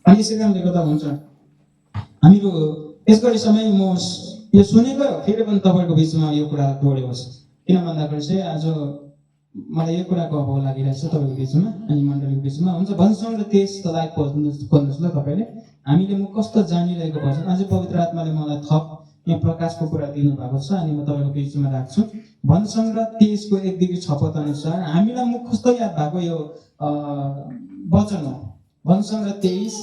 अनि यसै कारणले गर्दा हुन्छ हामीहरू यसको समय म यो सुनेको फेरि पनि तपाईँको बिचमा यो कुरा जोडेको छ। किन भन्दाखेरि चाहिँ आज मलाई यो कुराको अभाव लागिरहेको छ तपाईँको बिचमा अनि मण्डलीको बिचमा हुन्छ। भजन र त्यसलाई खोज्नुहोस् ल तपाईँले। हामीले म कस्तो जानिरहेको भजन अझै पवित्र आत्माले मलाई थप यहाँ प्रकाशको कुरा दिनुभएको छ अनि म तपाईँको बिचमा राख्छु। भजन र त्यसको 1-6 अनुसार हामीलाई म कस्तो याद भएको यो वचन हो। भजन र 23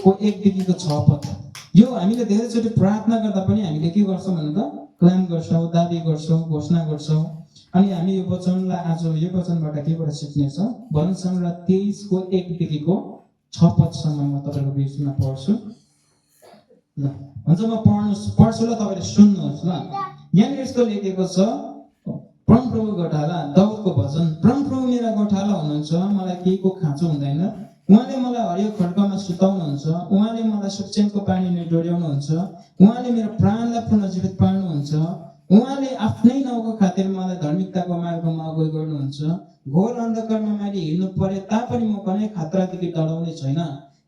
को 1-6 यो हामीले धेरैचोटि प्रार्थना गर्दा पनि हामीले के गर्छौँ भने त क्लेम गर्छौँ, दाबी गर्छौँ, घोषणा गर्छौँ। अनि हामी यो वचनलाई आज यो वचनबाट केबाट सिक्नेछौँ। भजन र 23 को 1-6 म तपाईँको बिचमा पढ्छु ल। हुन्छ म पढ्छु ल, तपाईँले सुन्नुहोस् ल। यहाँनिर यस्तो लेखेको छ, परमप्रभु गोठाला, दाउदको भजन। परमप्रभु मेरा गोठाला हुनुहुन्छ, मलाई केहीको खाँचो हुँदैन। उहाँले मलाई हरियो खड्कामा सुताउनुहुन्छ, उहाँले मलाई सुक्चेनको पानीले डोर्याउनुहुन्छ, उहाँले मेरो प्राणलाई पुनर्जीवित पार्नुहुन्छ, उहाँले आफ्नै नाउँको खातिर मलाई धार्मिकताको मार्गमा अगुवाई गर्नुहुन्छ। घोर अन्धकारमा मैले हिँड्नु परे तापनि म कुनै खतरादेखि डराउने छैन,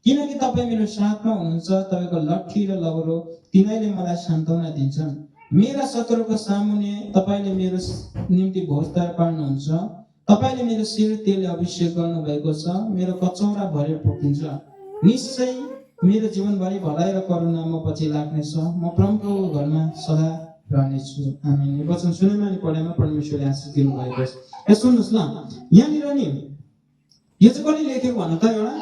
किनकि तपाईँ मेरो साथमा हुनुहुन्छ। तपाईँको लट्ठी र लौरो तिनीहरूले मलाई सान्त्वना दिन्छन्। मेरा शत्रुको सामुन्ने तपाईँले मेरो निम्ति भोज तयार पार्नुहुन्छ। तपाईँले मेरो शिर तेलले अभिषेक गर्नुभएको छ, मेरो कचौरा भरेर पुगिन्छ। निश्चय मेरो जीवनभरि भलाइ र करुणा म पछि लाग्नेछ। म परमप्रभुको घरमा सदा रहनेछु। आमेन। वचन सुनेमा अनि पढेमा परमेश्वरले आशीष दिनुभएको छ। ए सुन्नुहोस् ल, यहाँनिर नि यो चाहिँ कसले लेखेको भन्नु त? एउटा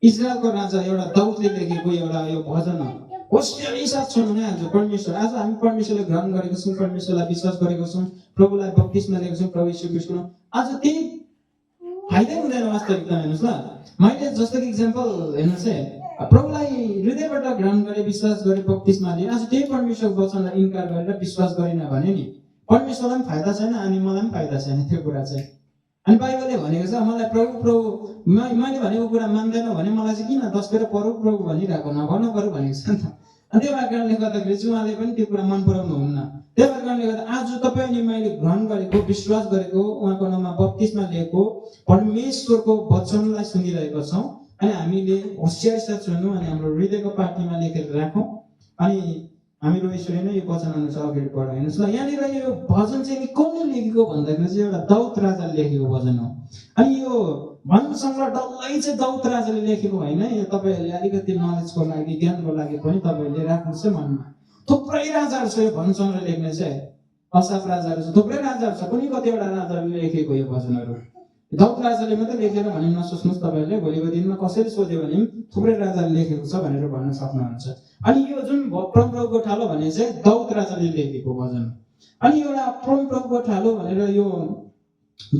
इजरायलको राजा एउटा दाउदले लेखेको एउटा यो भजन हो। होस्टियाली साथ सुन्नु नै आज परमेश्वर। आज हामी परमेश्वरलाई ग्रहण गरेको छौँ, परमेश्वरलाई विश्वास गरेको छौँ, प्रभुलाई बप्तिस्मा लिएको छौँ, प्रभु यीशु ख्रीष्टको। आज त्यही फाइदै हुँदैन वास्तविकता। हेर्नुहोस् ल, मैले जस्तो कि इक्जाम्पल हेर्नुहोस् है, प्रभुलाई हृदयबाट ग्रहण गरे, विश्वास गरे, बप्तिस्मा लिए, आज त्यही परमेश्वरको वचनलाई इन्कार गरेर विश्वास गरेन भने नि परमेश्वरलाई पनि फाइदा छैन अनि मलाई पनि फाइदा छैन त्यो कुरा चाहिँ। अनि बाइबलले भनेको छ, मलाई प्रभु मैले भनेको कुरा मान्दैन भने मलाई चाहिँ किन 10 बेर प्रभु भनिरहेको, नभन्नु पर्यो भनेको छ नि त। अनि त्यो भएको कारणले गर्दाखेरि चाहिँ उहाँले पनि त्यो कुरा मन पराउनु हुन्न। त्यो भएको कारणले गर्दा आज तपाईँ अनि मैले ग्रहण गरेको, विश्वास गरेको, उहाँको नाममा बप्तिस्मा लिएको परमेश्वरको वचनलाई सुनिरहेको छौँ। अनि हामीले होसियार साथ सुन्नु अनि हाम्रो हृदयको पाटीमा लेखेर राखौँ अनि हामीहरू यसरी नै यो वचन अनुसार अगाडि बढाउँ। हेर्नुहोस् ल, यहाँनिर यो भजन चाहिँ कसले लेखेको भन्दाखेरि चाहिँ एउटा दाउद राजाले लेखेको भजन हो। अनि यो भजनसँग डल्लै चाहिँ दाउद राजाले लेखेको होइन। यो तपाईँहरूले अलिकति नलेजको लागि, ज्ञानको लागि पनि तपाईँहरूले राख्नुहोस् है मनमा। थुप्रै राजाहरू छ यो भजनसँग लेख्ने चाहिँ। असाफ राजाहरू छ, थुप्रै राजाहरू छ, कुनै कतिवटा राजाले लेखेको यो भजनहरू। दाउद राजाले मात्रै लेखेर भने नसोच्नुहोस् तपाईँहरूले। भोलिको दिनमा कसैले सोध्यो भने थुप्रै राजाले लेखेको छ भनेर भन्न सक्नुहुन्छ। अनि यो जुन परमप्रभुको गोठालो भने चाहिँ दाउद राजाले लेखेको भजन। अनि एउटा परमप्रभुको गोठालो भनेर यो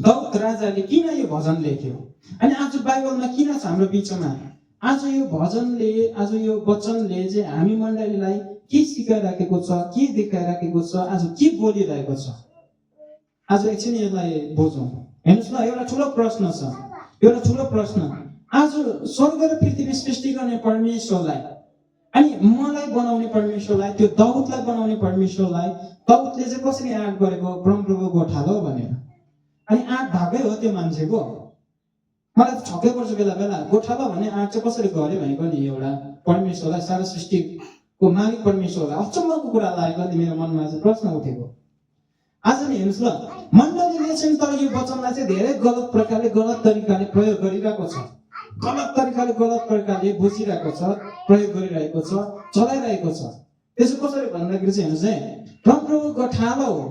दाउद राजाले किन यो भजन लेख्यो अनि आज बाइबलमा किन छ हाम्रो बिचमा? आज यो भजनले, आज यो वचनले चाहिँ हामी मण्डलीलाई के सिकाइराखेको छ, के देखाइराखेको छ, आज के बोलिरहेको छ? आज एकछिन यसलाई बुझौँ। हेर्नुहोस् ल, एउटा ठुलो प्रश्न छ, एउटा ठुलो प्रश्न। आज स्वर्ग र पृथ्वी सृष्टि गर्ने परमेश्वरलाई अनि मलाई बनाउने परमेश्वरलाई, त्यो दाउदलाई बनाउने परमेश्वरलाई दाउदले चाहिँ कसरी आँट गरेको? परमप्रभुको गोठालो भनेर। अनि आँट भागै हो त्यो मान्छेको। मलाई छक्कै पर्छ बेला बेला, गोठालो भन्ने आँट चाहिँ कसरी गर्यो भनेको नि एउटा परमेश्वरलाई, सारा सृष्टिको मालिक परमेश्वरलाई अचम्मको कुरा लागेको नि मेरो मनमा चाहिँ प्रश्न उठेको। आज नि हेर्नुहोस् ल, मण्डलीले चाहिँ तर यो वचनलाई चाहिँ धेरै गलत प्रकारले, गलत तरिकाले प्रयोग गरिरहेको छ। गलत तरिकाले, गलत प्रकारले बुझिरहेको छ, प्रयोग गरिरहेको छ, चलाइरहेको छ। त्यसो कसरी भन्दाखेरि चाहिँ हेर्नुहोस् है, परमप्रभु गोठालो हो।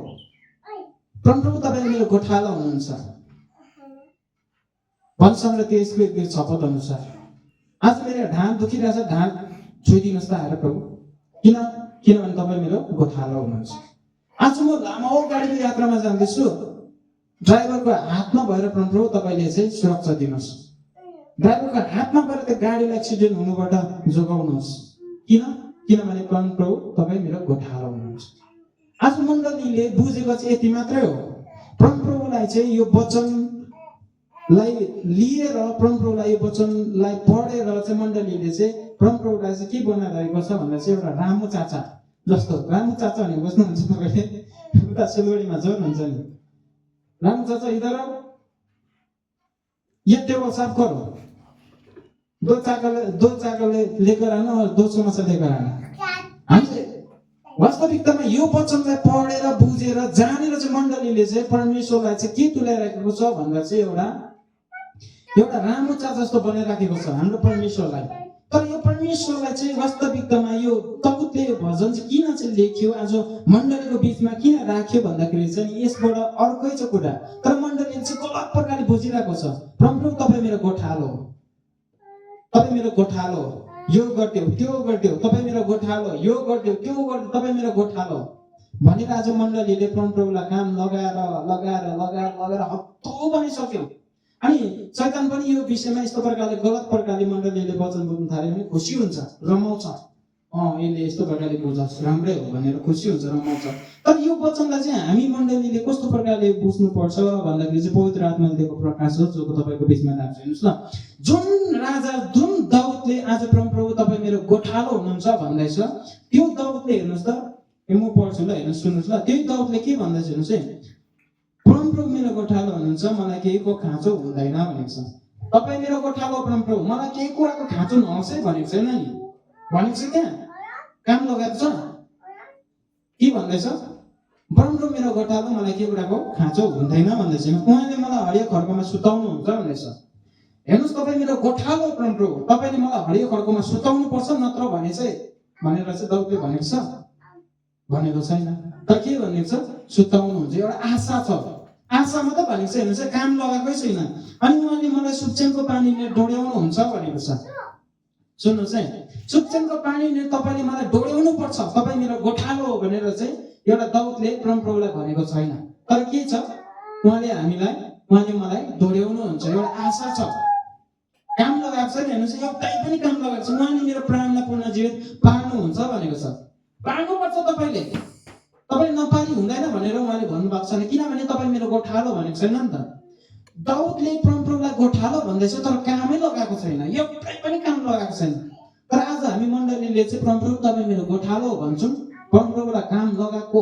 परमप्रभु तपाईँ मेरो गोठालो हुनुहुन्छ। भजन र 23:6 अनुसार आज मेरो ढाड दुखिरहेछ, ढाड छुइदिनुहोस् त आएर प्रभु। किनभने तपाईँ मेरो गोठालो हुनुहुन्छ। आज म लामो गाडीको यात्रामा जाँदैछु, ड्राइभरको हातमा भएर परमप्रभु तपाईँले चाहिँ सुरक्षा दिनुहोस्। ड्राइभरको हातमा भएर त्यो गाडीलाई एक्सिडेन्ट हुनुबाट जोगाउनुहोस्। किनभने परमप्रभु तपाईँ मेरो गोठालो हुनुहुन्छ। आज मण्डलीले बुझेको चाहिँ यति मात्रै हो, परमप्रभुलाई चाहिँ यो वचनलाई लिएर, परमप्रभुलाई यो वचनलाई पढेर चाहिँ मण्डलीले चाहिँ परमप्रभुलाई चाहिँ के बनाइरहेको छ भन्दा चाहिँ एउटा रामु चाचा जस्तो। रामु चाचा भने बस्नुहुन्छ तपाईँले, उता सिलगढीमा जोड्नुहुन्छ नि। रामु चाचा इधर आओ, ये टेबल साफ करो, दो चाकले लेकर आना और दो समस्या लेकर आना। हामीले वास्तविकतामा यो वचनलाई पढेर बुझेर जानेर चाहिँ मण्डलीले चाहिँ परमेश्वरलाई चाहिँ के तुल्याइराखेको छ भन्दा चाहिँ एउटा रामुचा जस्तो बनाइराखेको छ हाम्रो परमेश्वरलाई। तर यो परमेश्वरलाई चाहिँ वास्तविकतामा यो दाउदले यो भजन चाहिँ किन चाहिँ लेख्यो, आज मण्डलीको बीचमा किन राख्यो भन्दाखेरि चाहिँ यसबाट अर्कै छ कुरा। तर मण्डलीले चाहिँ गलत प्रकारले बुझिरहेको छ। प्रभु तपाईँ मेरो गोठालो, तपाईँ मेरो गोठालो, यो गर्दियो त्यो गर्दियो, तपाईँ मेरो गोठालो, यो गर्दियो त्यो गर्दियो, तपाईँ मेरो गोठालो भनेर आज मण्डलीले प्रभुलाई काम लगाएर लगाएर लगाएर लगाएर हत्तौ बनिसक्यो। अनि शैतान पनि यो विषयमा यस्तो प्रकारले गलत प्रकारले मण्डलीले वचन बोल्न थाल्यो भने खुसी हुन्छ, रमाउँछ। यसले यस्तो प्रकारले बुझ्छ, राम्रै हो भनेर खुसी हुन्छ, रमाउँछ। तर यो वचनलाई चाहिँ हामी मण्डलीले कस्तो प्रकारले बुझ्नुपर्छ भन्दाखेरि चाहिँ पवित्र आत्माले दिएको प्रकाश हो जो तपाईँको बिचमा राख्छु। हेर्नुहोस् ल, जुन राजा जुन दाउदले आज प्रभु तपाईँ मेरो गोठालो हुनुहुन्छ भन्दैछ, त्यो दाउदले हेर्नुहोस् त, म पढ्छु ल, हेर्नुहोस् सुन्नुहोस् ल, त्यही दाउदले के भन्दैछ हेर्नुहोस् है, प्रभु मेरो गोठालो हुनुहुन्छ, मलाई केहीको खाँचो हुँदैन भनेको छ। तपाईँ मेरो गोठालो प्रभु, मलाई केही कुराको खाँचो नहोस् है भनेको छैन नि, भनेको छ त्यहाँ काम लगाएको छ। के भन्दैछ, प्रभु मेरो गोठालो, मलाई केही कुराको खाँचो हुँदैन भन्दैछ। उहाँले मलाई हरियो खड्कोमा सुताउनुहुन्छ भन्दैछ। हेर्नुहोस्, तपाईँ मेरो गोठालो प्रभु, तपाईँले मलाई हरियो खड्कोमा सुताउनु पर्छ नत्र भने चाहिँ भनेर चाहिँ दाउदले भनेको छ, भनेको छैन। तर के भनेको छ, सुताउनुहुन्छ। एउटा आशा छ, आशा मात्रै भनेको छ। हेर्नुहोस्, काम लगाएकै छैन। अनि उहाँले मलाई सुक्चेनको पानीले डोड्याउनुहुन्छ भनेको छ। सुन्नुहोस् है, सुक्चेनको पानीले तपाईँले मलाई डोड्याउनु पर्छ, तपाईँ मेरो गोठालो हो भनेर चाहिँ एउटा दाउदले प्रभुलाई भनेको छैन। तर के छ, उहाँले मलाई डोड्याउनुहुन्छ, एउटा आशा छ। काम लगाएको छैन। हेर्नुहोस्, एउटै पनि काम लगाएको छ। उहाँले मेरो प्राणलाई पुनर्जीवित पार्नुहुन्छ भनेको छ। पार्नुपर्छ तपाईँले नपारी हुँदैन भनेर उहाँले भन्नुभएको छैन, किनभने तपाईँ मेरो गोठालो भनेको छैन नि त। दाउदले प्रभुलाई गोठालो भन्दैछ तर कामै लगाएको छैन, एउटै पनि काम लगाएको छैन। तर आज हामी मण्डलीले चाहिँ प्रभु तपाईँ मेरो गोठालो भन्छौँ, प्रभुलाई काम लगाएको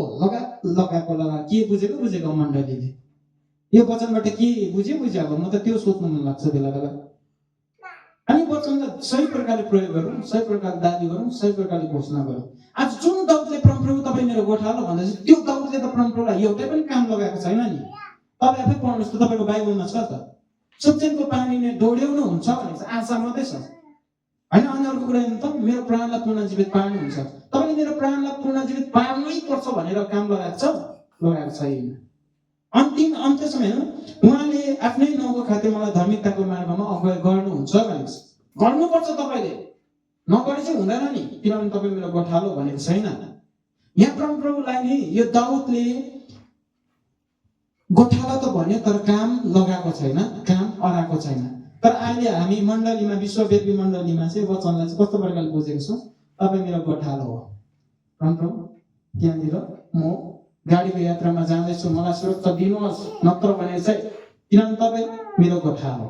के बुझेको मण्डलीले यो वचनबाट के बुझ्यो अब म त त्यो सोच्नु मन लाग्छ बेला बेला। अनि वचनलाई सही प्रकारले प्रयोग गरौँ, सही प्रकारले दाबी गरौँ, सही प्रकारले घोषणा गरौँ। आज जुन दाउदले प्रभु तपाईँ मेरो गोठालो भन्दैछ, त्यो दाउदले त प्रभुलाई एउटै पनि काम लगाएको छैन नि। तपाईँ आफै पढ्नुहोस् त, तपाईँको बाइबलमा छ त, सुक्चेनको पानीले डोड्याउनु हुन्छ भनेको छ, आशा मात्रै छ होइन। अनि अर्को कुरा त मेरो प्राणलाई पुनर्जीवित पार्नुहुन्छ। तपाईँले मेरो प्राणलाई पुनर्जीवित पार्नै पर्छ भनेर काम लगाएको छैन। अन्त्यसम्म उहाँले आफ्नै नाउँको खातिर मलाई धार्मिकताको मार्गमा अगुवाई गर्नुहुन्छ भनेको छ। गर्नुपर्छ, तपाईँले नगरे चाहिँ हुँदैन नि, किनभने तपाईँ मेरो गोठालो भनेको छैन। यहाँ प्रभुलाई नि यो दाउदले गोठालो त भन्यो तर काम लगाएको छैन, काम अराएको छैन। तर अहिले हामी मण्डलीमा, विश्वव्यापी मण्डलीमा चाहिँ वचनलाई चाहिँ कस्तो प्रकारले बुझेको छौँ, तपाईँ मेरो गोठालो हो प्रभु, त्यहाँनिर म गाडीको यात्रामा जाँदैछु, मलाई सुरक्षा दिनुहोस्, नत्र भने चाहिँ किनभने तपाईँ मेरो गोठालो।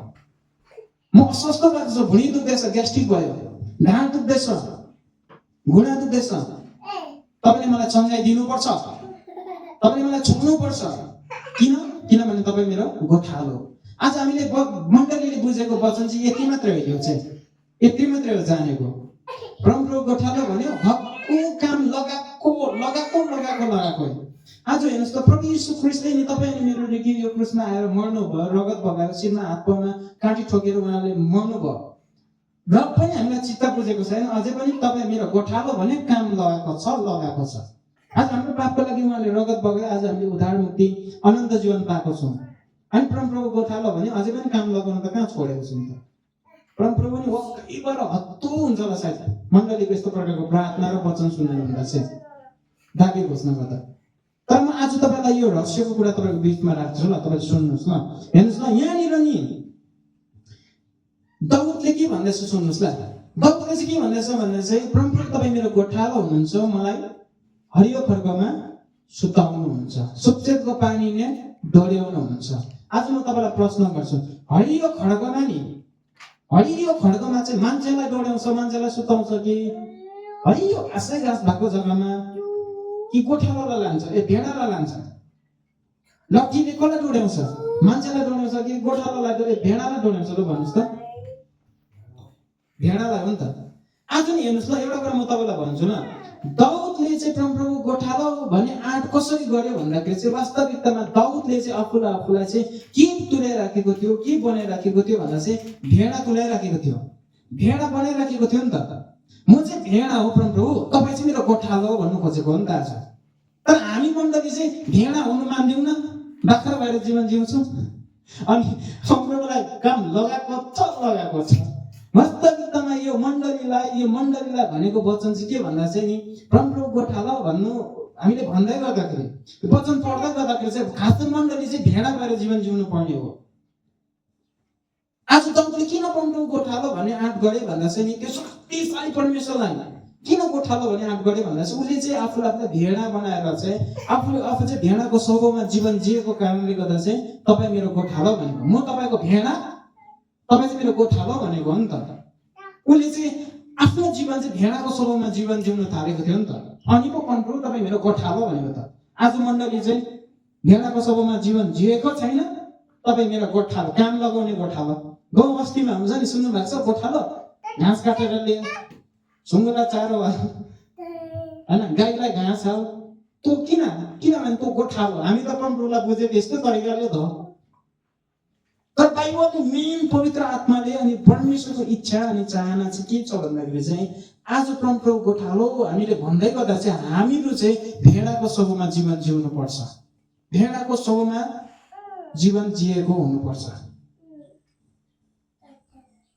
म अस्वस्थ भएको छु, भुँडी दुख्दैछ, ग्यास्ट्रिक भयो, ढाड दुख्दैछ, घुँडा दुख्दैछ, तपाईँले मलाई चङ्गाइ दिनुपर्छ, तपाईँले मलाई छोड्नुपर्छ। किनभने तपाईँ मेरो गोठालो। आज हामीले मण्डलीले बुझेको वचन चाहिँ यति मात्रै हो, यो चाहिँ यति मात्रै हो जानेको। प्रभु गोठालो भन्यो, हक्कु काम लगाएको। आज हेर्नुहोस् त, प्रभु यीशु ख्रीष्टले नि तपाईँ अनि मेरो लागि यो क्रुसमा आएर मर्नु भयो, रगत बगाएर शिरमा हात पाउमा काँटी ठोकेर उहाँले मर्नु भयो। र पनि हामीलाई चित्त बुझेको छैन, अझै पनि तपाईँ मेरो गोठालो भने काम लगाएको छ। आज हाम्रो पापको लागि उहाँले रगत बगाए, आज हामीले उद्धार मुक्ति अनन्त जीवन पाएको छौँ। अनि प्रभु गोठालो भने अझै पनि काम लगाउन त कहाँ छोडेको छौँ त। प्रभु पनि वाकैबाट हत्तु हुन्छ होला सायद मण्डलीको यस्तो प्रकारको प्रार्थना र वचन सुन्नुहुँदा चाहिँ दाबी घोषणा गर्दा। तर म आज तपाईँलाई यो रहस्यको कुरा तपाईँको बिचमा राख्छु ल, तपाईँ सुन्नुहोस् ल। हेर्नुहोस् ल, यहाँनिर नि दाउदले के भन्दैछ सुन्नुहोस् ल। दाउदले चाहिँ के भन्दैछ भन्दा चाहिँ प्रभु तपाईँ मेरो गोठालो हुनुहुन्छ, मलाई हरियो खड्कोमा सुताउनुहुन्छ, सुक्चेनको पानीले डोड्याउनुहुन्छ। आज म तपाईँलाई प्रश्न गर्छु, हरियो खड्कोमा चाहिँ मान्छेलाई डोड्याउँछ, मान्छेलाई सुताउँछ कि हरियो घाँसै घाँस भएको जग्गामा कि गोठालोलाई लान्छ, भेडालाई लान्छ? लट्ठीले कसलाई डोड्याउँछ, मान्छेलाई डोड्याउँछ कि गोठालोलाई, भेडालाई डोड्याउँछ? ल भन्नुहोस् त। भेडालाई हो नि त। आज नि हेर्नुहोस् ल, एउटा कुरा म तपाईँलाई भन्छु न, दाउदले चाहिँ परमप्रभु गोठालो भन्ने आँट कसरी गर्यो भन्दाखेरि चाहिँ वास्तविकतामा दाउदले चाहिँ आफूलाई चाहिँ के तुल्याइराखेको थियो, के बनाइराखेको थियो भन्दा चाहिँ भेडा तुल्याइराखेको थियो, भेडा बनाइराखेको थियो नि त। म चाहिँ भेडा हो परमप्रभु, तपाईँ चाहिँ मेरो गोठालो भन्नु खोजेको हो नि त आज। तर हामी मण्डली चाहिँ भेडा हुनु मान्दैनौँ न, बाख्रा भएर जीवन जिउँछौँ। अनि परमप्रभुलाई काम लगाएको छ। वास्तविकतामा यो मण्डलीलाई भनेको वचन चाहिँ के भन्दा चाहिँ नि परमप्रभु गोठालो भन्नु हामीले भन्दै गर्दाखेरि, वचन पढ्दै गर्दाखेरि चाहिँ खासै मण्डली चाहिँ भेडा भएर जीवन जिउनु पर्ने हो। आज दाउदले किन परमप्रभु गोठालो भन्ने आँट गरे भन्दा चाहिँ नि त्यो शक्तिशाली परमेश्वरलाई किन गोठालो भन्ने आँट गरे भन्दा चाहिँ उसले चाहिँ आफूलाई भेडा बनाएर चाहिँ आफू चाहिँ भेडाको स्वभावमा जीवन जिएको कारणले गर्दा चाहिँ तपाईँ मेरो गोठालो भनेको, म तपाईँको भेडा, तपाईँ चाहिँ मेरो गोठालो भनेको हो नि त। उसले चाहिँ आफ्नो जीवन चाहिँ भेडाको स्वभावमा जीवन जिउन थालेको थियो नि त। अनि पो परमप्रभु तपाईँ मेरो गोठालो भनेको त। आज मण्डली चाहिँ भेडाको स्वभावमा जीवन जिएको छैन, तपाईँ मेरो गोठालो, काम लगाउने गोठालो। गाउँ बस्तीमा हुन्छ नि, सुन्नु भएको छ, गोठालो घाँस काटेर लिए, सुँगुरलाई चारो हाल्यो होइन, गाईलाई घाँस हाल, त्यो किनभने त्यो गोठालो। हामी त परमप्रभुलाई बुझेको यस्तो तरिकाले त। तर बाइबलको मेन पवित्र आत्माले अनि परमेश्वरको इच्छा अनि चाहना चाहिँ के छ भन्दाखेरि चाहिँ आज परमप्रभु गोठालो हामीले भन्दै गर्दा चाहिँ हामीहरू चाहिँ भेडाको स्वभावमा जीवन जिउनु पर्छ, भेडाको स्वभावमा जीवन जिएको हुनुपर्छ।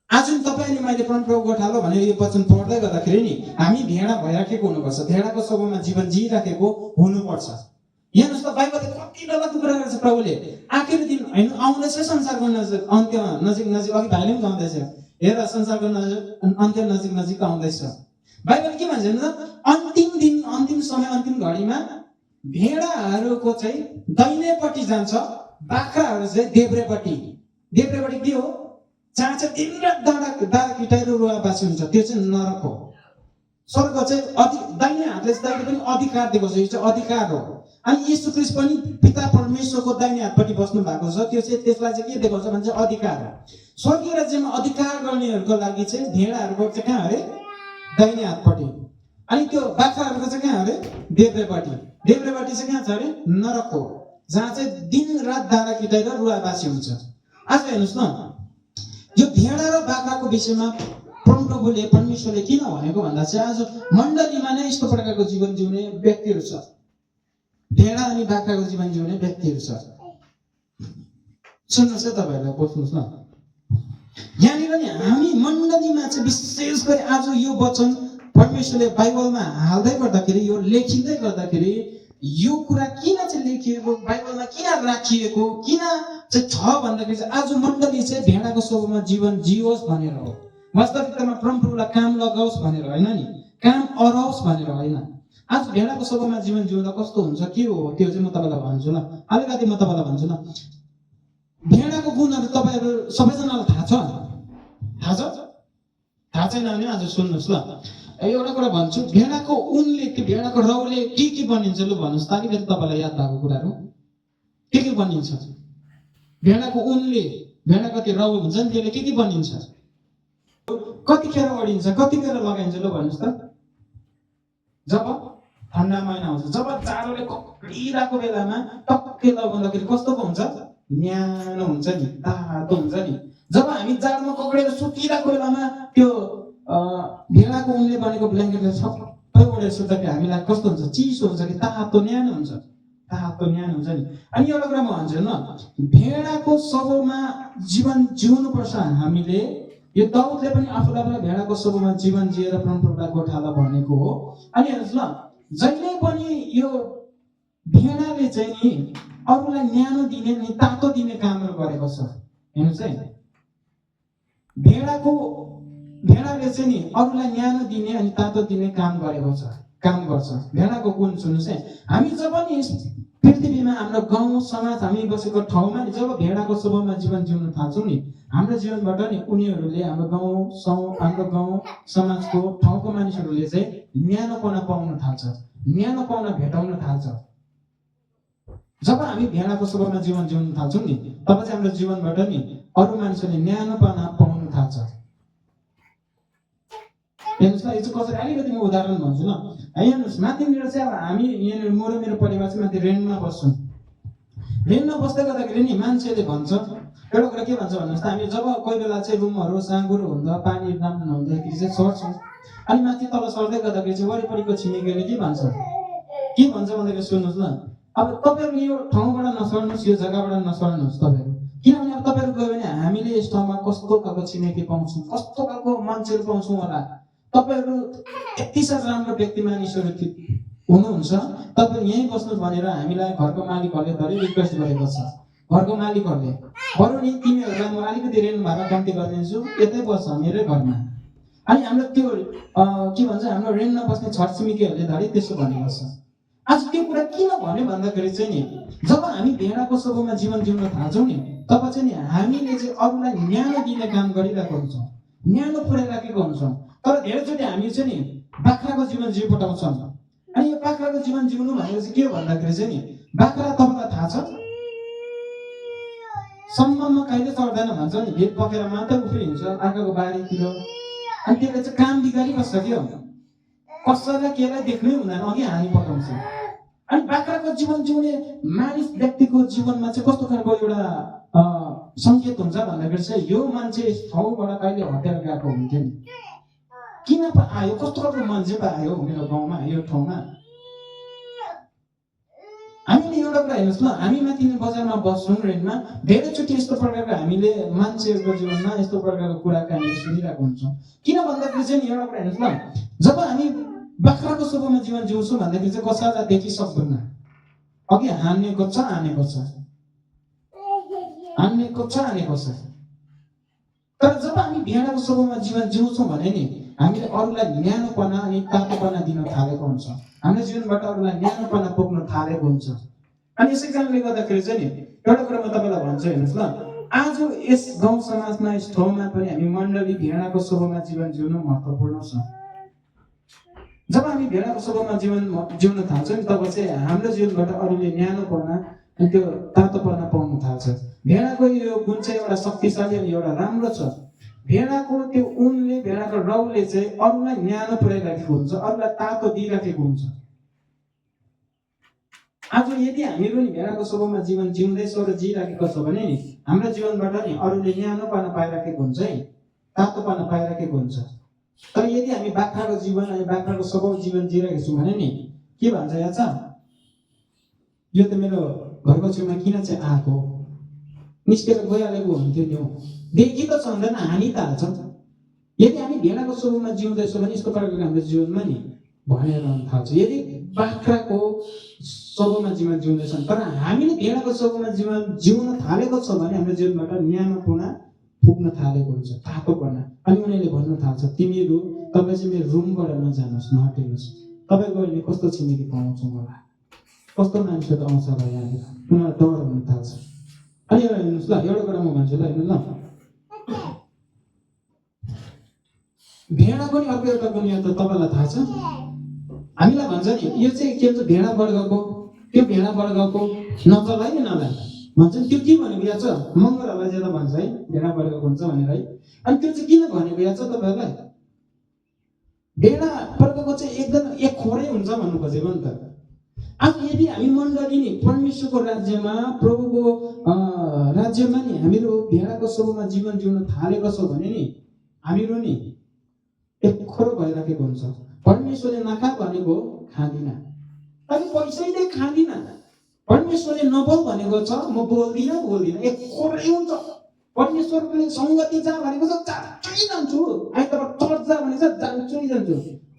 आज तपाईँ अनि मैले परमप्रभु गोठालो भनेर यो वचन पढ्दै गर्दाखेरि नि हामी भेडा भइराखेको हुनुपर्छ, भेडाको स्वभावमा जीवन जिइराखेको हुनुपर्छ। हेर्नुहोस् त, बाइबलले कति डरलाग्दो कुरा गरेको छ। प्रभुले आखिरी दिन होइन आउँदैछ, संसारको अन्त्य नजिक अघि भाइले पनि गाउँदैछ, हेर संसारको अन्त्य नजिक आउँदैछ। बाइबलले के भन्छ भने अन्तिम दिन, अन्तिम समय, अन्तिम घडीमा भेडाहरूको चाहिँ दाहिनेपट्टि जान्छ, बाख्राहरू चाहिँ देब्रेपट्टि। देब्रेपट्टि के हो? जहाँ चाहिँ दिनरात दाँडा किटाएर रुवाबासी हुन्छ, त्यो चाहिँ नरक हो। स्वर्ग चाहिँ दाहिने हातले चाहिँ पनि अधिकार दिएको छ, यो चाहिँ अधिकार हो। अनि यीशु ख्रीष्ट पनि पिता परमेश्वरको दाहिने हातपट्टि बस्नु भएको छ, त्यो चाहिँ त्यसलाई चाहिँ के दिएको छ भने चाहिँ अधिकार हो। स्वर्गीय राज्यमा अधिकार गर्नेहरूको लागि चाहिँ भेडाहरूको चाहिँ कहाँ अरे? दाहिने हातपट्टि। अनि त्यो बाख्राहरूको चाहिँ कहाँ अरे? देब्रेपट्टि। देब्रेपट्टि चाहिँ कहाँ छ अरे? नरक हो, जहाँ चाहिँ दिन रात दाँडा किटाएर रुवाबासी हुन्छ। आज हेर्नुहोस् न, यो भेडा र बाख्राको विषयमा परमप्रभुले परमेश्वरले किन भनेको भन्दा चाहिँ आज मण्डलीमा नै यस्तो प्रकारको जीवन जिउने व्यक्तिहरू छ, भेडा अनि बाख्राको जीवन जिउने व्यक्तिहरू छ। सुन्नुहोस् है, तपाईँहरूलाई बस्नुहोस् न, यहाँनिर नि हामी मण्डलीमा चाहिँ विशेष गरी आज यो वचन परमेश्वरले बाइबलमा हाल्दै गर्दाखेरि, यो लेखिँदै गर्दाखेरि यो कुरा किन चाहिँ लेखिएको, बाइबलमा किन राखिएको, किन चाहिँ छ भन्दाखेरि चाहिँ आज मण्डली चाहिँ भेडाको स्वभावमा जीवन जियोस् भनेर हो। वास्तविकतामा परमप्रभुलाई काम लगाओस् भनेर होइन नि, काम अराओस् भनेर होइन। आज भेडाको स्वभावमा जीवन जिउँदा कस्तो हुन्छ, के हो त्यो चाहिँ म तपाईँलाई भन्छु ल, अलिकति म तपाईँलाई भन्छु ल। भेडाको गुणहरू तपाईँहरू सबैजनालाई थाहा छ? थाहा छैन भने आज सुन्नुहोस् ल, एउटा कुरा भन्छु। भेडाको ऊनले, त्यो भेडाको रौले के बनिन्छ लु भन्नुहोस् त, अलिकति तपाईँलाई याद भएको कुराहरू के बनिन्छ? भेडाको ऊनले, भेडाको त्यो रौ हुन्छ नि, त्यसले के बनिन्छ? कतिखेर ओढिन्छ, कतिखेर लगाइन्छ लु भन्नुहोस् त? जब ठन्डा महिना आउँछ, जब जाडोले कक्रिरहेको बेलामा टक्कै लगाउँदाखेरि कस्तो पो हुन्छ? न्यानो हुन्छ नि, तातो हुन्छ नि। जब हामी जाडोमा कक्रेर सुतिरहेको बेलामा त्यो भेडाको ऊनले बनेको ब्ल्याङ्केटले सबै ओढेर सुत्दाखेरि हामीलाई कस्तो हुन्छ? चिसो हुन्छ कि तातो न्यानो हुन्छ? तातो न्यानो हुन्छ नि। अनि एउटा कुरा म भन्छु न, भेडाको स्वभावमा जीवन जिउनुपर्छ हामीले। यो दाउदले पनि आफूलाई भेडाको स्वभावमा जीवन जिएर परमप्रभुलाई गोठालो भनेको हो। अनि हेर्नुहोस् ल, जहिले पनि यो भेडाले चाहिँ नि अरूलाई न्यानो दिने अनि तातो दिने कामहरू गरेको छ। हेर्नुहोस् है, भेडाले चाहिँ नि अरूलाई न्यानो दिने अनि तातो दिने काम गरेको छ, काम गर्छ। भेडाको गुण सुन्नुहोस् है, हामी जब नि पृथ्वीमा हाम्रो गाउँ समाज, हामी बसेको ठाउँमा नि जब भेडाको स्वभावमा जीवन जिउन थाल्छौँ नि, हाम्रो जीवनबाट नि उनीहरूले, हाम्रो गाउँ समाजको ठाउँको मानिसहरूले चाहिँ न्यानोपना पाउन थाल्छ, न्यानोपना भेटाउन थाल्छ। जब हामी भेडाको स्वभावमा जीवन जिउन थाल्छौँ नि, तब चाहिँ हाम्रो जीवनबाट नि अरू मानिसहरूले न्यानोपना पाउन थाल्छ। हेर्नुहोस् न, यो चाहिँ कसरी अलिकति म उदाहरण भन्छु ल। हेर्नुहोस् माथिनिर चाहिँ अब हामी यहाँनिर म र मेरो परिवार चाहिँ माथि रेन्टमा बस्छौँ। रेन्टमा बस्दै गर्दाखेरि नि मान्छेले भन्छ एउटा कुरा के भन्छ भन्नुहोस् त, हामी जब कोही बेला चाहिँ रुमहरू साँगुरो हुँदा पानी राम्रो नहुँदाखेरि चाहिँ सर्छौँ, अनि माथि तल सर्दै गर्दाखेरि चाहिँ वरिपरिको छिमेकीले के भन्छ भन्दाखेरि सुन्नुहोस् न, अब तपाईँहरू यो ठाउँबाट नसर्नुहोस्, यो जग्गाबाट नसर्नुहोस् तपाईँहरू, किनभने अब तपाईँहरू गयो भने हामीले यस ठाउँमा कस्तो खालको छिमेकी पाउँछौँ, कस्तो खालको मान्छेहरू पाउँछौँ होला, तपाईँहरू यति साह्रो राम्रो व्यक्ति मानिसहरू हुनुहुन्छ, तपाईँहरू यहीँ बस्नुहोस् भनेर हामीलाई घरको मालिकहरूले धरि रिक्वेस्ट गरेको छ। घरको मालिकहरूले बरु नि तिमीहरूलाई म अलिकति रेन्ट भाडा कम्ती गरिदिन्छु, यतै बस्छ मेरै घरमा। अनि हाम्रो त्यो के भन्छ, हाम्रो रेन्टमा बस्ने छरछिमेकीहरूले धरि त्यसो भनेको छ। आज त्यो कुरा किन भन्यो भन्दाखेरि चाहिँ नि, जब हामी भेडाको स्वभावमा जीवन जिउन थाल्छौँ नि, तब चाहिँ नि हामीले चाहिँ अरूलाई न्यानो दिने काम गरिरहेको हुन्छौँ, न्यानो पुर्याइराखेको हुन्छौँ। तर धेरैचोटि हामी चाहिँ नि बाख्राको जीवन जिउ पठाउँछौँ। अनि यो बाख्राको जीवन जिउनु भनेको चाहिँ के हो भन्दाखेरि चाहिँ नि, बाख्रा तपाईँलाई थाहा छ सम्ममा कहिले चढ्दैन भन्छ नि, भेट पकेर मात्रै उफ्रिन्छ अर्काको बारीतिर, अनि त्यसले चाहिँ काम बिगारिबस्छ क्या, कसैलाई केलाई देख्नै हुँदैन, अघि हानी पठाउँछ। अनि बाख्राको जीवन जिउने मानिस व्यक्तिको जीवनमा चाहिँ कस्तो खालको एउटा सङ्केत हुन्छ भन्दाखेरि चाहिँ यो मान्छे यस ठाउँबाट कहिले हटेर गएको हुन्थ्यो नि, किन पो आयो, कस्तो खालको मान्छे पो आयो मेरो गाउँमा यो ठाउँमा। हामीले एउटा कुरा हेर्नुहोस् न, हामी माथि बजारमा बस्छौँ रेन्टमा, धेरैचोटि यस्तो प्रकारको हामीले मान्छेहरूको जीवनमा यस्तो प्रकारको कुराकानीहरू सुनिरहेको हुन्छौँ। किन भन्दाखेरि चाहिँ एउटा कुरा हेर्नुहोस् न, जब हामी बाख्राको स्वभावमा जीवन जिउँछौँ भन्दाखेरि चाहिँ कसैलाई देखिसक्दैन, अघि हानेको छ हानेको छ, हानेको छ हानेको छ। तर जब हामी भेडाको स्वभावमा जीवन जिउँछौँ भने नि हामीले अरूलाई न्यानोपना अनि तातोपना दिन थालेको हुन्छ, हाम्रो जीवनबाट अरूलाई न्यानोपना पुग्न थालेको हुन्छ। अनि यसै कारणले गर्दाखेरि चाहिँ नि एउटा कुरा म तपाईँलाई भन्छु, हेर्नुहोस् ल, आज यस गाउँ समाजमा यस ठाउँमा पनि हामी मण्डली भेडाको स्वभावमा जीवन जिउनु महत्त्वपूर्ण छ। जब हामी भेडाको स्वभावमा जीवन जिउन थाल्छौँ तब चाहिँ हाम्रो जीवनबाट अरूले न्यानोपना अनि त्यो तातोपना पाउन थाल्छ। भेडाको यो गुण चाहिँ एउटा शक्तिशाली अनि एउटा राम्रो छ। भेडाको त्यो ऊनले, भेडाको रौँले चाहिँ अरूलाई न्यानो पुर्याइराखेको हुन्छ, अरूलाई तातो दिइराखेको हुन्छ। आज यदि हामीहरू नि भेडाको स्वभावमा जीवन जिउँदैछौँ र जिइराखेको छ भने नि हाम्रो जीवनबाट नि अरूले न्यानोपना पाइराखेको हुन्छ है, तातोपना पाइराखेको हुन्छ। तर यदि हामी बाख्राको जीवन अनि बाख्राको स्वभाव जीवन जिइरहेको छौँ भने नि के भन्छ याद छ, यो त मेरो घरको छेउमा किन चाहिँ आएको, निस्केर गइहालेको हुन्थ्यो नि, देखि त छँदैन हानि त हाल्छ। यदि हामी भेडाको स्वभावमा जिउँदैछौँ भने यस्तो प्रकारको हाम्रो जीवनमा नि भनेर थाल्छ। यदि बाख्राको स्वभावमा जीवन जिउँदैछन् तर हामीले भेडाको स्वभावमा जीवन जिउन थालेको छ भने हाम्रो जीवनबाट न्यानोपना पुग्न थालेको हुन्छ, तातोपना। अनि उनीहरूले भन्न थाल्छ, तिमीहरू तपाईँ चाहिँ मेरो रुमबाट नजानुहोस्, नहटिनुहोस्, तपाईँ गयो भने कस्तो छिमेकी पाउँछौँ होला, कस्तो मान्छेहरू आउँछ होला यहाँनिर, उनीहरू डर हुन थाल्छ। अनि एउटा हेर्नुहोस् ल, एउटा कुरा म भन्छु ल, हेर्नु ल, भेडाको नि अर्को एउटा गुण त तपाईँलाई थाहा छ, हामीलाई भन्छ नि यो चाहिँ के भन्छ भेडा वर्गको, त्यो भेडा वर्गको नचल है नलाई भन्छ नि, त्यो के भनेको याद छ, मगरहरूलाई ज्यादा भन्छ है भेडा वर्गको हुन्छ भनेर है। अनि त्यो चाहिँ किन भनेको याद छ तपाईँहरूलाई, भेडा वर्गको चाहिँ एकदम एक खोरै हुन्छ भन्नु खोजेको नि त। आज यदि हामी मण्डली नि परमेश्वरको राज्यमा, प्रभुको राज्यमा नि हामीहरू भेडाको स्वभावमा जीवन जिउन थालेको छौँ भने नि हामीहरू नि एक खोरो भइराखेको हुन्छ। परमेश्वरले नखा भनेको खाँदिन, अनि पैसैले खाँदिन, परमेश्वरले नबोल भनेको छ म बोल्दिनँ, एक खोरै हुन्छ। परमेश्वरले सङ्गति जा भनेको छ जान्छै जान्छु, आइतबार चर्च जा भनेको छ जान्छै जान्छु।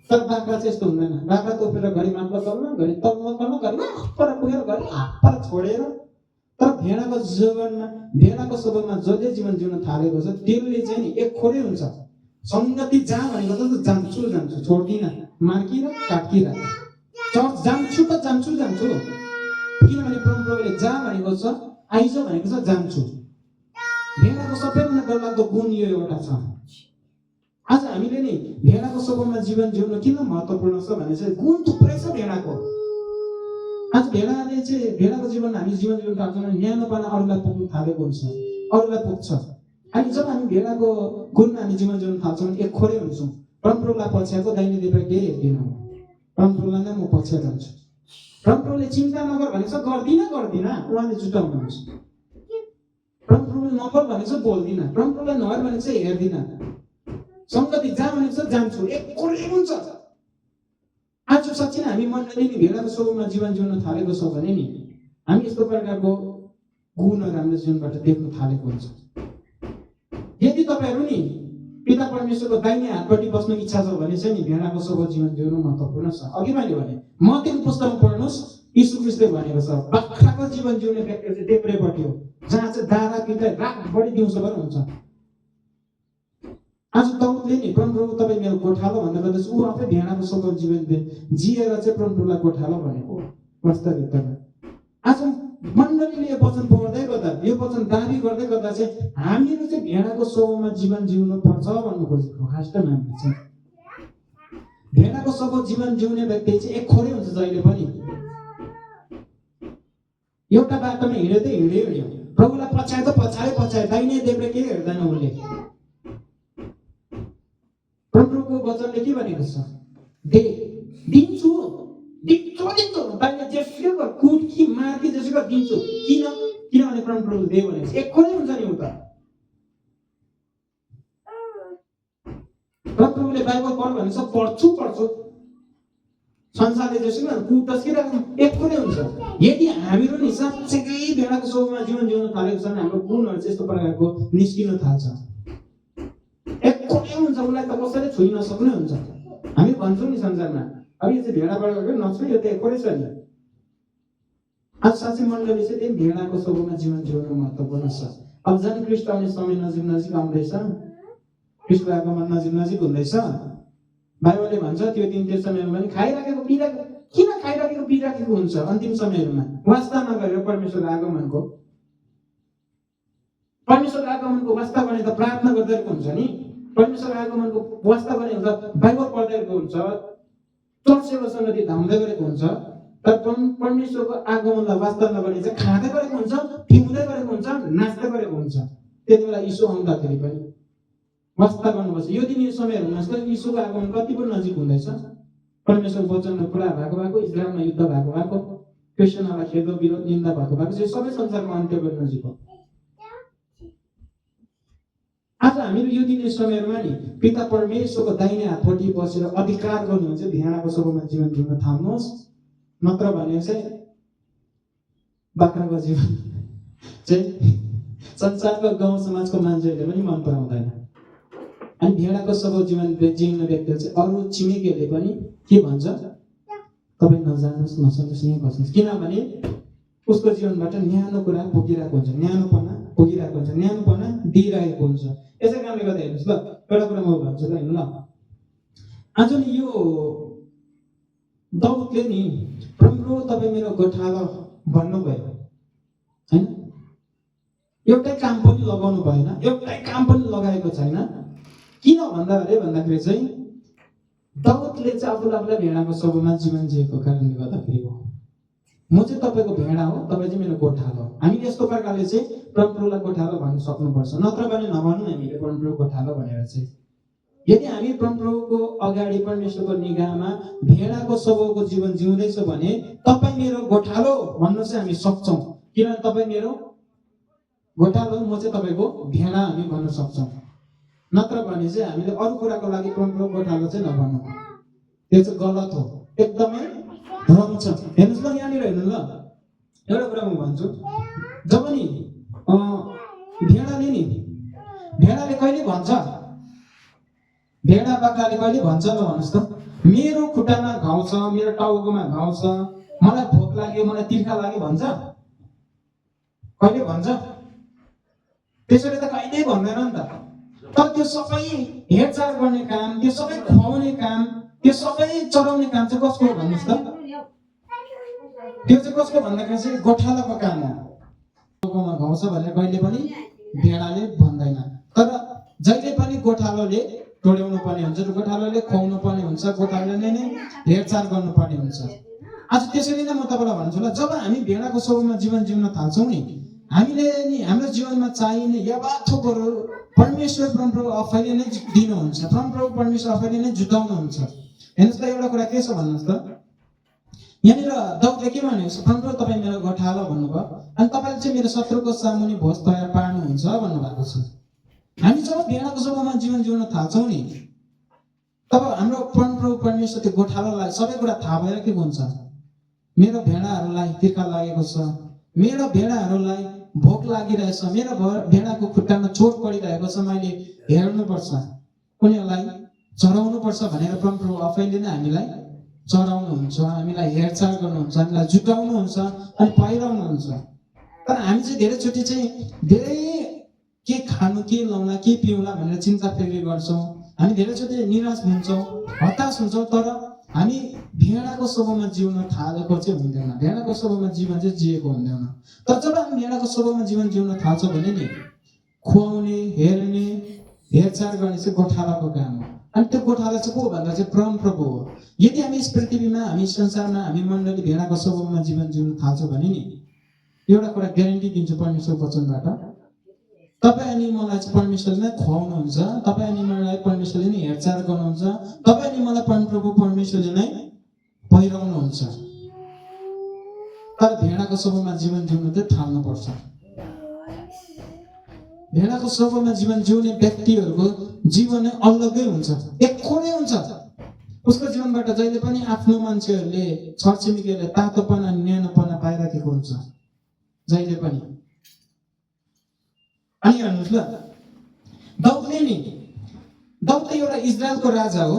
तर बाख्रा चाहिँ यस्तो हुँदैन, बाख्रा त उफ्रेर घरि माथि तल्न, घरि तल्न तल्न, घरि पर पुगेर घरि पर छोडेर। तर भेडाको जीवनमा, भेडाको स्वभावमा जसले जीवन जिउन थालेको छ त्यसले चाहिँ नि एक खोरै हुन्छ। सङ्गति जा भनेको त जान्छु जान्छु, छोड्दिनँ, मार्किर काटकिर, चर्च जान्छु त जान्छु, किनभने परमप्रभुले जा भनेको छ, आइज भनेको छ जान्छु। भेडाको सबैभन्दा डरलाग्दो गुण यो एउटा छ। आज हामीले नि भेडाको स्वभावमा जीवन जिउन किन महत्त्वपूर्ण छ भने चाहिँ गुण थुप्रै छ भेडाको। आज भेडाले चाहिँ भेडाको जीवनमा हामी जीवन जिउन थाल्छौँ, न्यानोपना अरूलाई पुग्न थालेको हुन्छ, अरूलाई पुग्छ। अनि जब हामी भेडाको गुणमा हामी जीवन जिउन थाल्छौँ भने एक खोरै हुन्छौँ। परमप्रभुलाई पछ्याएको दाहिने देब्रे केही हेर्दिनँ म, परमप्रभुलाई नै म पछ्याइरहन्छु। परमप्रभुले चिन्ता नगर भनेको छ गर्दिनँ, उहाँले जुटाउनुहुन्छ। परमप्रभुले नगर भनेको छ बोल्दिनँ, परमप्रभुलाई नहेर भनेको छ हेर्दिनँ, सङ्गति जा भनेको छ जान्छु, एकै हुन्छ। आज साँच्चै नै हामी मण्डली नि भेडाको स्वभावमा जीवन जिउन थालेको छौँ भने नि हामी यस्तो प्रकारको गुणहरू हाम्रो जीवनबाट देख्न थालेको हुन्छ। यदि तपाईँहरू नि पिता परमेश्वरको दाहिने हातपट्टि बस्न इच्छा छ भने चाहिँ नि भेडाको स्वभाव जीवन जिउनु महत्त्वपूर्ण छ। अघि मैले भने मत्तीको पुस्तकमा पढ्नुहोस्, यीशु ख्रीष्टले भनेको छ बाख्राको जीवन जिउने व्यक्ति चाहिँ देब्रेपट्टि हो, जहाँ चाहिँ दारा पिता रातभरि दिउँसोभर हुन्छ। आज दाउदले नि परमप्रभु तपाईँ मेरो गोठालो भन्दा गर्दा ऊ आफै भेडाको स्वभाव जीवन जिएर चाहिँ परमप्रभुलाई गोठालो भनेको वास्तविकतामा। आज मण्डलीले यो वचन पढ्दै गर्दा, यो वचन दाबी गर्दै गर्दा चाहिँ हामीहरू चाहिँ भेडाको स्वभावमा जीवन जिउनु पर्छ भन्नु खोजेको खास नाम छ। भेडाको स्वभाव जीवन जिउने व्यक्ति चाहिँ एकखोरै हुन्छ जहिले पनि। एउटा बाटोमा हिँड्यो त हिँड्यो, प्रभुलाई पछ्यायो त पछ्यायो, दाहिने देब्रे केही हेर्दैन उसले। प्रभुको वचनले के भनेको छ? दिन्छु तैँले जेसुकै गर, कुट कि मार कि जेसुकै दिन्छु। किनभने परमप्रभुले दे भनेको छ, एकखोरै हुन्छ नि उता। परमप्रभुले बाइबल पढ भनेको छ, पढ्छु। संसारले जेसुकै कुटस कि एकखोरै हुन्छ। यदि हामीहरू नि साँच्चै भेडाको स्वभावमा जीवन जिउन थालेको छ भने हाम्रो गुणहरू चाहिँ यस्तो प्रकारको निस्किन थाल्छ। एकखोरै हुन्छ, उसलाई त कसैले छुइ नसक्ने हुन्छ। हामी भन्छौँ नि संसारमा अब यो चाहिँ भेडाबाट नछु, यो त एकखोरै छ नि। आज साँच्चै मण्डली चाहिँ त्यही भेडाको स्वभावमा जीवन जिउनु महत्त्वपूर्ण छ। अब झन् ख्रीष्ट आउने समय नजिक आउँदैछ, ख्रीष्टको आगमन नजिक हुँदैछ। बाइबलले भन्छ त्यो दिन त्यो समयमा पनि खाइराखेको पिराखेको हुन्छ। अन्तिम समयहरूमा वास्ता नगरेर परमेश्वरको आगमनको वास्ता गर्ने त प्रार्थना गर्दैको हुन्छ नि। परमेश्वरको आगमनको वास्ता गर्ने हुन्छ, बाइबल पढ्दैको हुन्छ, चर्च सेवासँग त्यो धाउँदै गरेको हुन्छ। तर परमेश्वरको आगमनलाई वास्ता नगर्ने चाहिँ खाँदै गरेको हुन्छ, पिउँदै गरेको हुन्छ, नाच्दै गरेको हुन्छ। त्यति बेला यीशु आउँदाखेरि पनि वास्ता गर्नुपर्छ। यो दिन यो समयहरूमा यीशुको आगमन कति पनि नजिक हुँदैछ। परमेश्वरको वचनमा पुरा भएको, इजरायलमा युद्ध भएको, क्रिस्चियनहरूलाई खेदो विरोध निन्दा भएको चाहिँ सबै संसारमा अन्त्य गर्न नजिक हो। आज हामीहरू यो दिन यो समयहरूमा नि पिता परमेश्वरको दाहिने हातपट्टि बसेर अधिकार गर्नुहुन्छ, भेडाको स्वभावमा जीवन जिउन थाल्नुहोस्। नत्र भने चाहिँ बाख्राको जीवन चाहिँ संसारको गाउँ समाजको मान्छेहरूले पनि मन पराउँदैन। अनि भेडाको स्वभाव जीवन जिउने व्यक्तिले चाहिँ अरू छिमेकीहरूले पनि के भन्छ, तपाईँ नजानुहोस्, नसक्नुहोस्, यहीँ बस्नुहोस्। किनभने उसको जीवनबाट न्यानो कुरा पुगिरहेको हुन्छ, न्यानोपना दिइरहेको हुन्छ। यसै कारणले गर्दा हेर्नुहोस् ल, एउटा कुरा म भन्छु ल, हेर्नु ल। आज नि यो दाउदले नि प्रभु तपाईँ मेरो गोठालो भन्नुभयो होइन, एउटै काम पनि लगाउनु भएन, एउटै काम पनि लगाएको छैन। किन भन्दाखेरि चाहिँ दाउदले चाहिँ आफूलाई भेडाको स्वभावमा जीवन जिएको कारणले गर्दाखेरि हो। म चाहिँ तपाईँको भेडा हो, तपाईँ चाहिँ मेरो गोठालो हो। हामी यस्तो प्रकारले चाहिँ परमप्रभुलाई गोठालो भन्न सक्नुपर्छ, नत्र भने नभनौँ हामीले परमप्रभु गोठालो भनेर चाहिँ। यदि हामी परमप्रभुको अगाडि परमेश्वरको निगाहमा भेडाको स्वभावको जीवन जिउँदैछौँ भने तपाईँ मेरो गोठालो भन्न चाहिँ हामी सक्छौँ। किनभने तपाईँ मेरो गोठालो, म चाहिँ तपाईँको भेडा हामी भन्न सक्छौँ। नत्र भने चाहिँ हामीले अरू कुराको लागि परमप्रभु गोठालो चाहिँ नभन्नु, त्यो चाहिँ गलत हो, एकदमै रङ छ। हेर्नुहोस् ल, यहाँनिर हेर्नु ल, एउटा कुरा म भन्छु। जब नि भेडाले कहिले भन्छ, भेडा बाख्राले कहिले भन्छ ल भन्नुहोस् त, मेरो खुट्टामा घाउ छ, मेरो टाउकोमा घाउ छ, मलाई भोक लाग्यो, मलाई तिर्खा लाग्यो भन्छ? कहिले भन्छ? त्यसैले त कहिल्यै भन्दैन नि त। तर त्यो सबै हेरचाह गर्ने काम, त्यो सबै खुवाउने काम, त्यो सबै चराउने काम चाहिँ कसको हो भन्नुहोस् त? त्यो चाहिँ कसको भन्दाखेरि चाहिँ गोठालोको काम हो। टाउकोमा घाउ छ भनेर कहिले पनि भेडाले भन्दैन। तर जहिले पनि गोठालोले टोड्याउनु पर्ने हुन्छ, गोठालोले खुवाउनु पर्ने हुन्छ, गोठालोले नै हेरचाह गर्नुपर्ने हुन्छ। आज त्यसैले नै म तपाईँलाई भन्छु ल, जब हामी भेडाको स्वभावमा जीवन जिउन थाल्छौँ नि हामीले नि हाम्रो जीवनमा चाहिने यवा थोकहरू परमेश्वर परमप्रभु आफैले नै दिनुहुन्छ। परमप्रभु परमेश्वर आफैले नै जुटाउनुहुन्छ। हेर्नुहोस् त एउटा कुरा के छ भन्नुहोस् त, यहाँनिर दाउदले के भनेको छ, परमप्रभु तपाईँ मेरो गोठालो भन्नुभयो, अनि तपाईँले चाहिँ मेरो शत्रुको सामुन्ने भोज तयार पार्नुहुन्छ भन्नुभएको छ। हामी जब भेडाको स्वभावमा जीवन जिउन थाल्छौँ नि, तब हाम्रो परमप्रभु परमेश्वर त्यो गोठालोलाई सबै कुरा थाहा भएर के हुन्छ, मेरो भेडाहरूलाई तिर्खा लागेको छ, मेरो भेडाहरूलाई भोक लागिरहेछ, मेरो भेडाको खुट्टामा चोट परिरहेको छ, मैले हेर्नुपर्छ, उनीहरूलाई चराउनुपर्छ भनेर परमप्रभु आफैले नै हामीलाई चराउनुहुन्छ, हामीलाई हेरचाह गर्नुहुन्छ, हामीलाई जुटाउनुहुन्छ अनि पहिराउनुहुन्छ। तर हामी चाहिँ धेरैचोटि चाहिँ धेरै के खानु, के लाउला, के पिउला भनेर चिन्ता फिक्र गर्छौँ। हामी धेरैचोटि निराश हुन्छौँ, हताश हुन्छौँ, तर हामी भेडाको स्वभावमा जिउन थालेको चाहिँ हुँदैन। भेडाको स्वभावमा जीवन चाहिँ जिएको हुँदैन। तर जब हामी भेडाको स्वभावमा जीवन जिउन थाल्छौँ भने नि खुवाउने, हेर्ने, हेरचाह गर्ने चाहिँ गोठालाको काम हो। अनि त्यो गोठाला चाहिँ को भन्दा चाहिँ परमप्रभु हो। यदि हामी यस पृथ्वीमा, हामी संसारमा, हामी मण्डली भेडाको स्वभावमा जीवन जिउन थाल्छौँ भने नि एउटा कुरा ग्यारेन्टी दिन्छु परमेश्वर वचनबाट, तपाईँ अनि मलाई चाहिँ परमेश्वरले नै खुवाउनुहुन्छ, तपाईँ अनि मलाई परमेश्वरले नै हेरचाह गर्नुहुन्छ, तपाईँ अनि मलाई परमप्रभु परमेश्वरले नै पहिराउनुहुन्छ। तर भेडाको स्वभावमा जीवन जिउन चाहिँ थाल्नुपर्छ। भेडाको स्वभावमा जीवन जिउने व्यक्तिहरूको जीवन नै अलग्गै हुन्छ, एकोनै हुन्छ। उसको जीवनबाट जहिले पनि आफ्नो मान्छेहरूले, छरछिमेकीहरूले तातोपना, न्यानोपना पाइराखेको हुन्छ जहिले पनि। अनि हेर्नुहोस् ल, दाउद एउटा इजरायलको राजा हो,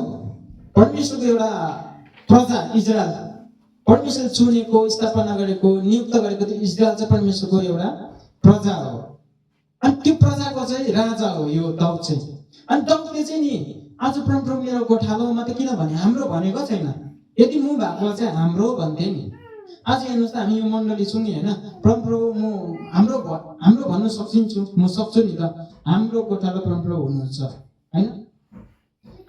परमेश्वरको एउटा प्रजा इजरायल, परमेश्वरले चुनेको, स्थापना गरेको, नियुक्त गरेको त्यो इजरायल चाहिँ परमेश्वरको एउटा प्रजा हो। अनि त्यो प्रजाको चाहिँ राजा हो यो दाउद चाहिँ। अनि दाउदले चाहिँ नि आज परमप्रभु मेरो गोठालो मात्रै किन भने हाम्रो भनेको छैन, यदि म भएको चाहिँ हाम्रो भन्थे नि। आज हेर्नुहोस् त, हामी यो मण्डली छौँ नि होइन, परमप्रभु म हाम्रो भन्न सक्छु, म सक्छु नि त, हाम्रो गोठालो परमप्रभु हुनुहुन्छ होइन,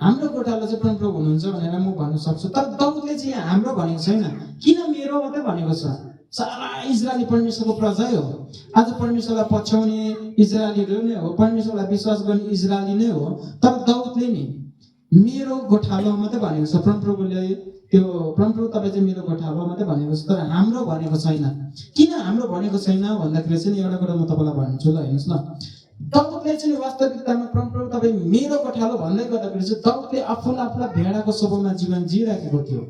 हाम्रो गोठालो चाहिँ परमप्रभु हुनुहुन्छ भनेर म भन्न सक्छु। तर दाउदले चाहिँ हाम्रो भनेको छैन, किन मेरो मात्रै भनेको छ। सारा इजरायली परमेश्वरको प्रजा हो। आज परमेश्वरलाई पछ्याउने इजरायलीहरू नै हो, परमेश्वरलाई विश्वास गर्ने इजरायली नै हो। तर दाउदले नि मेरो गोठालो मात्रै भनेको छ, परमप्रभुले त्यो परमप्रभु तपाईँ चाहिँ मेरो गोठालो मात्रै भनेको छ, तर हाम्रो भनेको छैन। किन हाम्रो भनेको छैन भन्दाखेरि चाहिँ एउटा कुरा म तपाईँलाई भन्छु ल, हेर्नुहोस् ल, दाउदले चाहिँ वास्तविकतामा परमप्रभु तपाईँ मेरो गोठालो भन्दै गर्दाखेरि चाहिँ दाउदले आफूलाई भेडाको स्वभावमा जीवन जिइराखेको थियो।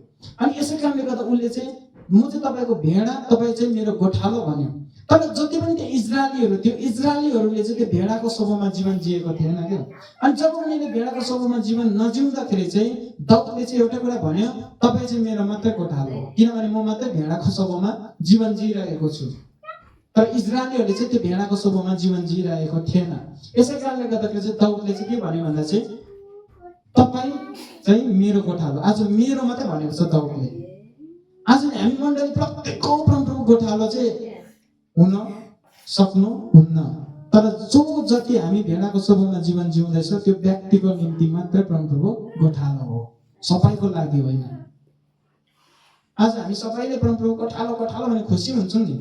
अनि यसै कारणले गर्दा उसले चाहिँ म चाहिँ तपाईँको भेडा, तपाईँ चाहिँ मेरो गोठालो भन्यो। तर जति पनि त्यो इजरायलीहरू थियो, इजरायलीहरूले चाहिँ त्यो भेडाको स्वभावमा जीवन जिएको थिएन क्या। अनि जब उनीहरूले भेडाको स्वभावमा जीवन नजिउँदाखेरि चाहिँ दाउदले चाहिँ एउटा कुरा भन्यो, तपाईँ चाहिँ मेरो मात्रै गोठालो हो, किनभने म मात्रै भेडाको स्वभावमा जीवन जिइरहेको छु। तर इजरायलीहरूले चाहिँ त्यो भेडाको स्वभावमा जीवन जिइरहेको थिएन। यसै कारणले गर्दाखेरि चाहिँ दाउदले चाहिँ के भन्यो भन्दा चाहिँ तपाईँ चाहिँ मेरो गोठालो, आज मेरो मात्रै भनेको छ दाउदले। आज हामी मण्डली प्रत्येकको परमप्रभु गोठालो चाहिँ हुन सक्नुहुन्न। तर जो जति हामी भेडाको स्वभावमा जीवन जिउँदैछ त्यो व्यक्तिको निम्ति मात्रै परमप्रभु गोठालो हो, सबैको लागि होइन। आज हामी सबैले परमप्रभु गोठालो गोठालो भने खुसी हुन्छौँ नि,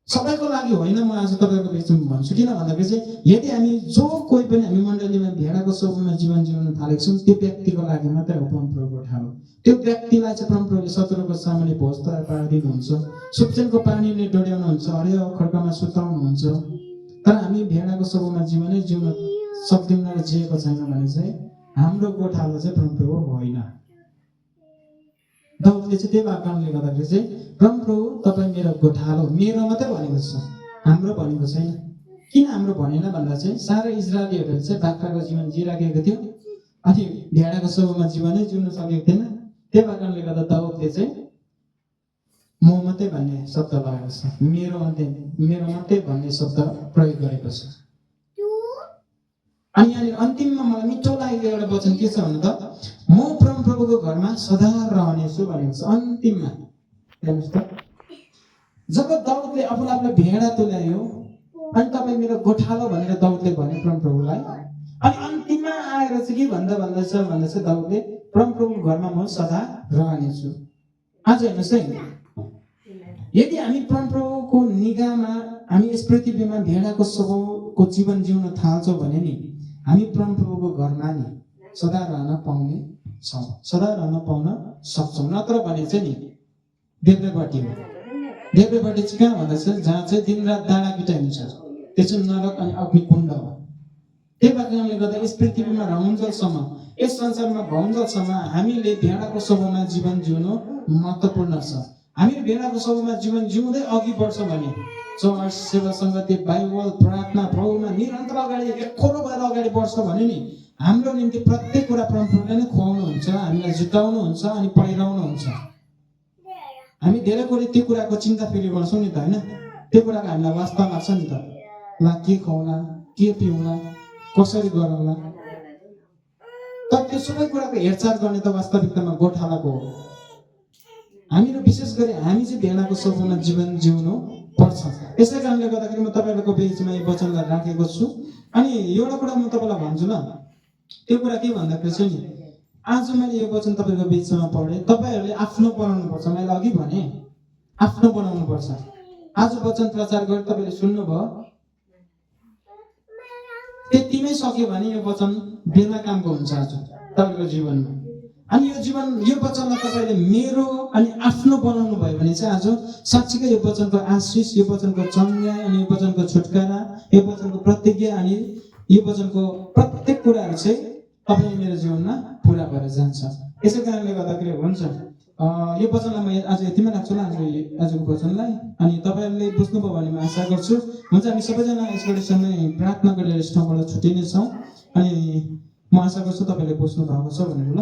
सबैको लागि होइन। म आज तपाईँको बिचमा भन्छु, किन भन्दाखेरि चाहिँ यदि हामी जो कोही पनि हामी मण्डलीमा भेडाको स्वभावमा जीवन जिउन थालेको छौँ त्यो व्यक्तिको लागि मात्रै हो परमप्रभु गोठालो। त्यो व्यक्तिलाई चाहिँ परमप्रभुले शत्रुको सामुन्ने भोज तयार पारिदिनुहुन्छ, सुप्सेनको पानीले डढ्याउनुहुन्छ, हरियो खड्कामा सुताउनुहुन्छ। तर हामी भेडाको स्वभावमा जीवनै जिउन सक्दैनौँ र जिएको छैन भने चाहिँ हाम्रो गोठालो चाहिँ परमप्रभु होइन। दाउदले चाहिँ त्यही कारणले गर्दाखेरि चाहिँ परमप्रभु तपाईँ मेरो गोठालो, मेरो मात्रै भनेको छ, हाम्रो भनेको छैन। किन हाम्रो भनेन भन्दा चाहिँ सारा इजरायलीहरूले चाहिँ बाख्राको जीवन जिइराखेको थियो, अनि भेडाको स्वभावमा जीवनै जिउन सकेको थिएन। त्यही कारणले गर्दा दाउदले चाहिँ म मात्रै भन्ने शब्द लगाएको छ, मेरो मात्रै भन्ने शब्द प्रयोग गरेको छ। अनि यहाँनिर अन्तिममा मलाई मिठो लागेको एउटा वचन के छ भन्नु त, म परमप्रभुको घरमा सदा रहनेछु भनेको छ अन्तिममा। हेर्नुहोस् त, जब दाउदले आफूलाई भेडा तुल्यायो अनि तपाईँ मेरो गोठालो भनेर दाउदले भने परमप्रभुलाई, अनि अन्तिममा आएर चाहिँ के भन्दा चाहिँ दाउदले परमप्रभुको घरमा म सदा रहनेछु। आज हेर्नुहोस् है, यदि हामी परमप्रभुको निगाहमा हामी यस पृथ्वीमा भेडाको स्वभावको जीवन जिउन थाल्छौँ भने नि हामी परमप्रभुको घरमा नि सदा रहन पाउने छौँ, सदा रहन पाउन सक्छौँ। नत्र भने चाहिँ नि देब्रेपट्टि हो। देब्रेपट्टि चाहिँ कहाँ भन्दा चाहिँ जहाँ चाहिँ दिनरात डाँडा पिटाइ हुन्छ, त्यो चाहिँ नरक अनि अग्निकुण्ड हो। त्यही कारणले गर्दा यस पृथ्वीमा रहन्जेलसम्म, यस संसारमा भउन्जेलसम्म हामीले भेडाको स्वभावमा जीवन जिउनु महत्त्वपूर्ण छ। हामी भेडाको स्वभावमा जीवन जिउँदै अघि बढ्छौँ भने चर्च, सेवा सङ्गति, बाइबल, प्रार्थना, प्रभुमा निरन्तर अगाडि एकोरो भएर अगाडि बढ्छौँ भने नि हाम्रो निम्ति प्रत्येक कुरा परमप्रभुले नै खुवाउनुहुन्छ, हामीलाई जुटाउनुहुन्छ अनि पहिराउनुहुन्छ। हामी धेरै कुरो त्यो कुराको चिन्ता फेरि गर्छौँ नि त, होइन? त्यो कुराको हामीलाई वास्ता लाग्छ नि त, ला के खुवाउला, के पिउला, कसरी गरौँला। तर त्यो सबै कुराको हेरचाह गर्ने त वास्तविकतामा गोठालाको हो। हामीहरू विशेष गरी हामी चाहिँ भेडाको स्वभावमा जीवन जिउनु पर्छ। यसै कारणले गर्दाखेरि म तपाईँहरूको बिचमा यो वचनलाई राखेको छु। अनि एउटा कुरा म तपाईँलाई भन्छु ल, त्यो कुरा के भन्दाखेरि चाहिँ नि आज मैले यो वचन तपाईँको बिचमा पढेँ, तपाईँहरूले आफ्नो बनाउनुपर्छ। मैले अघि भने आफ्नो बनाउनुपर्छ। आज वचन प्रचार गरेर तपाईँले सुन्नुभयो, त्यतिमै सक्यो भने यो वचन बेला कामको हुन्छ आज तपाईँको जीवनमा। अनि यो जीवन, यो वचनलाई तपाईँले मेरो अनि आफ्नो बनाउनु भयो भने चाहिँ आज साँच्चीकै यो वचनको आशिष, यो वचनको चङ्गाई अनि यो वचनको छुटकारा, यो वचनको प्रतिज्ञा अनि यो वचनको प्रत्येक कुराहरू चाहिँ तपाईँ मेरो जीवनमा पुरा भएर जान्छ। यसै कारणले गर्दाखेरि हुन्छ यो वचनलाई म आज यतिमै राख्छु ल, आजको वचनलाई। अनि तपाईँहरूले बुझ्नुभयो भने म आशा गर्छु। हुन्छ, हामी सबैजना यससँगै प्रार्थना गरेर यस ठाउँबाट छुट्टिनेछौँ। अनि म आशा गर्छु तपाईँले बुझ्नु भएको छ भनेर ल।